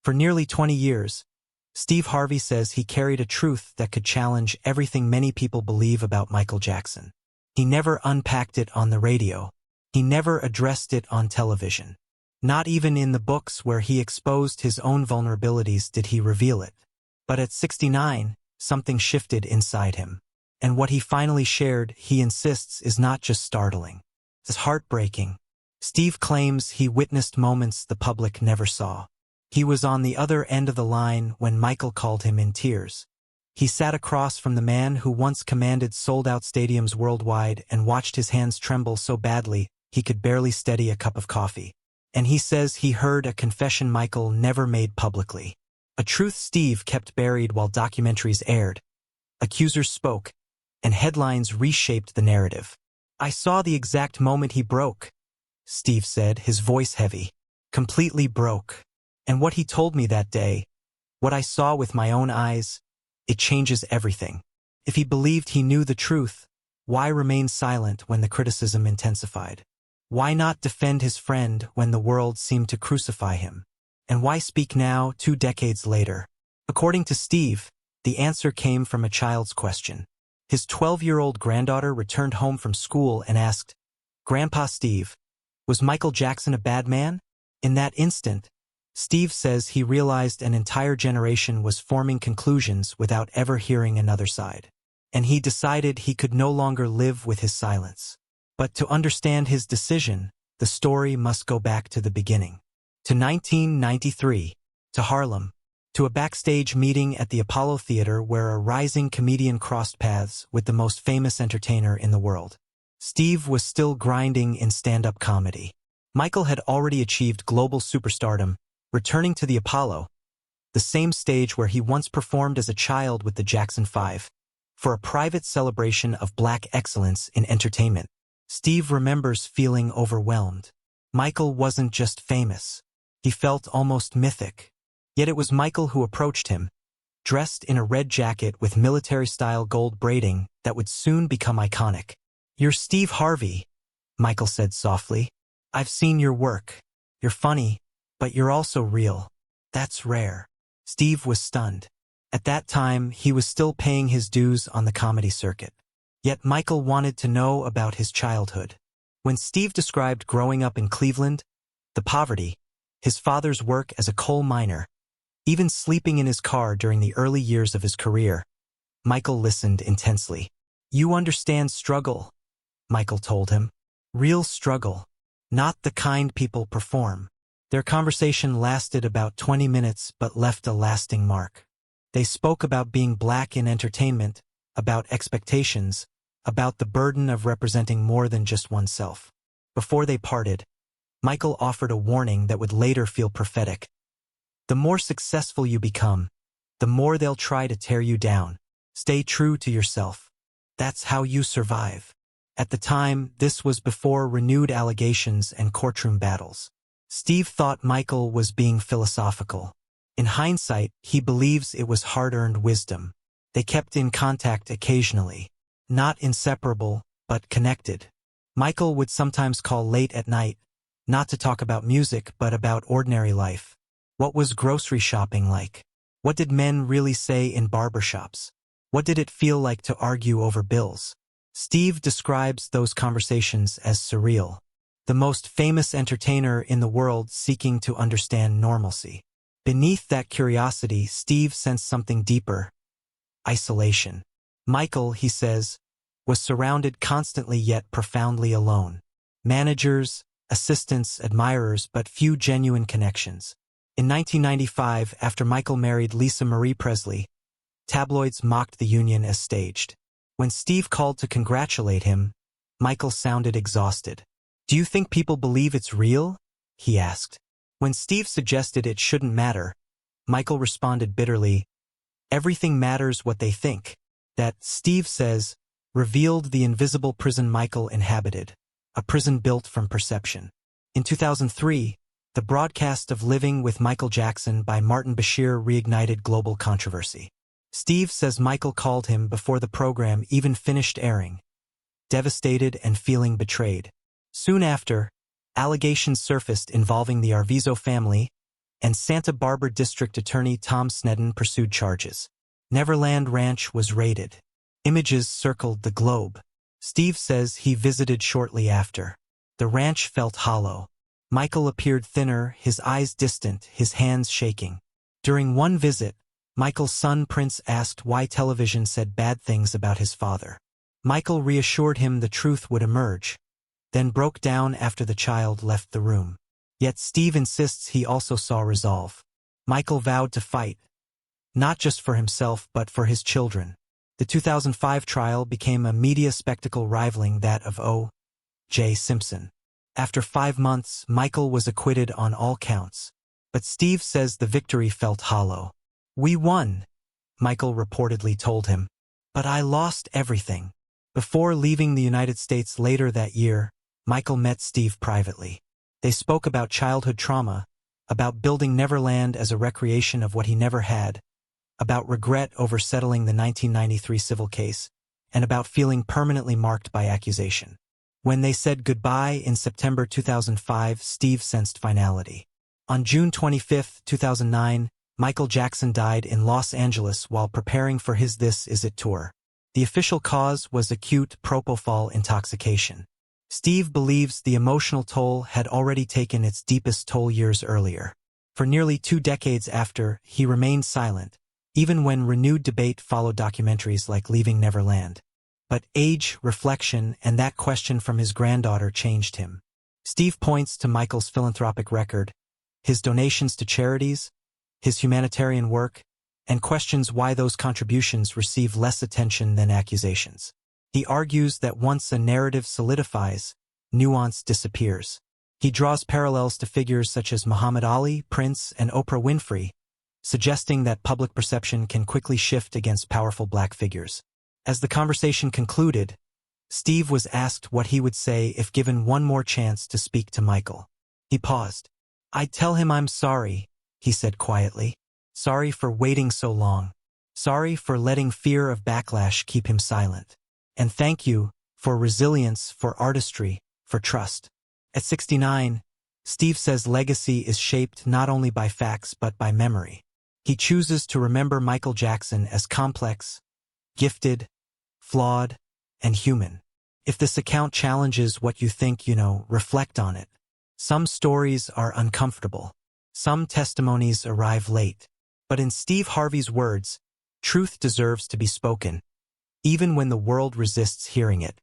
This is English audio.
For nearly 20 years, Steve Harvey says he carried a truth that could challenge everything many people believe about Michael Jackson. He never unpacked it on the radio. He never addressed it on television. Not even in the books where he exposed his own vulnerabilities did he reveal it. But at 69, something shifted inside him. And what he finally shared, he insists, is not just startling. It's heartbreaking. Steve claims he witnessed moments the public never saw. He was on the other end of the line when Michael called him in tears. He sat across from the man who once commanded sold-out stadiums worldwide and watched his hands tremble so badly he could barely steady a cup of coffee. And he says he heard a confession Michael never made publicly. A truth Steve kept buried while documentaries aired. Accusers spoke, and headlines reshaped the narrative. "I saw the exact moment he broke," Steve said, his voice heavy. "Completely broke. And what he told me that day, what I saw with my own eyes, it changes everything." If he believed he knew the truth, why remain silent when the criticism intensified? Why not defend his friend when the world seemed to crucify him? And why speak now, 2 decades later? According to Steve, the answer came from a child's question. His 12-year-old granddaughter returned home from school and asked, "Grandpa Steve, was Michael Jackson a bad man?" In that instant, Steve says he realized an entire generation was forming conclusions without ever hearing another side. And he decided he could no longer live with his silence. But to understand his decision, the story must go back to the beginning. To 1993, to Harlem, to a backstage meeting at the Apollo Theater where a rising comedian crossed paths with the most famous entertainer in the world. Steve was still grinding in stand-up comedy. Michael had already achieved global superstardom, returning to the Apollo, the same stage where he once performed as a child with the Jackson 5, for a private celebration of Black excellence in entertainment. Steve remembers feeling overwhelmed. Michael wasn't just famous. He felt almost mythic. Yet it was Michael who approached him, dressed in a red jacket with military-style gold braiding that would soon become iconic. "You're Steve Harvey," Michael said softly. "I've seen your work. You're funny, but you're also real. That's rare." Steve was stunned. At that time, he was still paying his dues on the comedy circuit. Yet Michael wanted to know about his childhood. When Steve described growing up in Cleveland, the poverty, his father's work as a coal miner, even sleeping in his car during the early years of his career, Michael listened intensely. "You understand struggle," Michael told him. "Real struggle, not the kind people perform." Their conversation lasted about 20 minutes but left a lasting mark. They spoke about being Black in entertainment, about expectations, about the burden of representing more than just oneself. Before they parted, Michael offered a warning that would later feel prophetic. "The more successful you become, the more they'll try to tear you down. Stay true to yourself. That's how you survive." At the time, this was before renewed allegations and courtroom battles. Steve thought Michael was being philosophical. In hindsight, he believes it was hard-earned wisdom. They kept in contact occasionally. Not inseparable, but connected. Michael would sometimes call late at night, not to talk about music but about ordinary life. What was grocery shopping like? What did men really say in barbershops? What did it feel like to argue over bills? Steve describes those conversations as surreal. The most famous entertainer in the world seeking to understand normalcy. Beneath that curiosity, Steve sensed something deeper: isolation. Michael, he says, was surrounded constantly yet profoundly alone. Managers, assistants, admirers, but few genuine connections. In 1995, after Michael married Lisa Marie Presley, tabloids mocked the union as staged. When Steve called to congratulate him, Michael sounded exhausted. "Do you think people believe it's real?" he asked. When Steve suggested it shouldn't matter, Michael responded bitterly, "Everything matters what they think." That, Steve says, revealed the invisible prison Michael inhabited, a prison built from perception. In 2003, the broadcast of Living with Michael Jackson by Martin Bashir reignited global controversy. Steve says Michael called him before the program even finished airing, devastated and feeling betrayed. Soon after, allegations surfaced involving the Arvizo family and Santa Barbara District Attorney Tom Sneddon pursued charges. Neverland Ranch was raided. Images circled the globe. Steve says he visited shortly after. The ranch felt hollow. Michael appeared thinner, his eyes distant, his hands shaking. During one visit, Michael's son Prince asked why television said bad things about his father. Michael reassured him the truth would emerge, then broke down after the child left the room. Yet Steve insists he also saw resolve. Michael vowed to fight, not just for himself but for his children. The 2005 trial became a media spectacle rivaling that of O.J. Simpson. After 5 months, Michael was acquitted on all counts. But Steve says the victory felt hollow. "We won," Michael reportedly told him. "But I lost everything." Before leaving the United States later that year, Michael met Steve privately. They spoke about childhood trauma, about building Neverland as a recreation of what he never had, about regret over settling the 1993 civil case, and about feeling permanently marked by accusation. When they said goodbye in September 2005, Steve sensed finality. On June 25, 2009, Michael Jackson died in Los Angeles while preparing for his This Is It tour. The official cause was acute propofol intoxication. Steve believes the emotional toll had already taken its deepest toll years earlier. For nearly 2 decades after, he remained silent, even when renewed debate followed documentaries like Leaving Neverland. But age, reflection, and that question from his granddaughter changed him. Steve points to Michael's philanthropic record, his donations to charities, his humanitarian work, and questions why those contributions receive less attention than accusations. He argues that once a narrative solidifies, nuance disappears. He draws parallels to figures such as Muhammad Ali, Prince, and Oprah Winfrey, suggesting that public perception can quickly shift against powerful black figures. As the conversation concluded, Steve was asked what he would say if given one more chance to speak to Michael. He paused. "I'd tell him I'm sorry," he said quietly. "Sorry for waiting so long. Sorry for letting fear of backlash keep him silent. And thank you for resilience, for artistry, for trust." At 69, Steve says legacy is shaped not only by facts but by memory. He chooses to remember Michael Jackson as complex, gifted, flawed, and human. If this account challenges what you think you know, reflect on it. Some stories are uncomfortable. Some testimonies arrive late. But in Steve Harvey's words, truth deserves to be spoken, even when the world resists hearing it.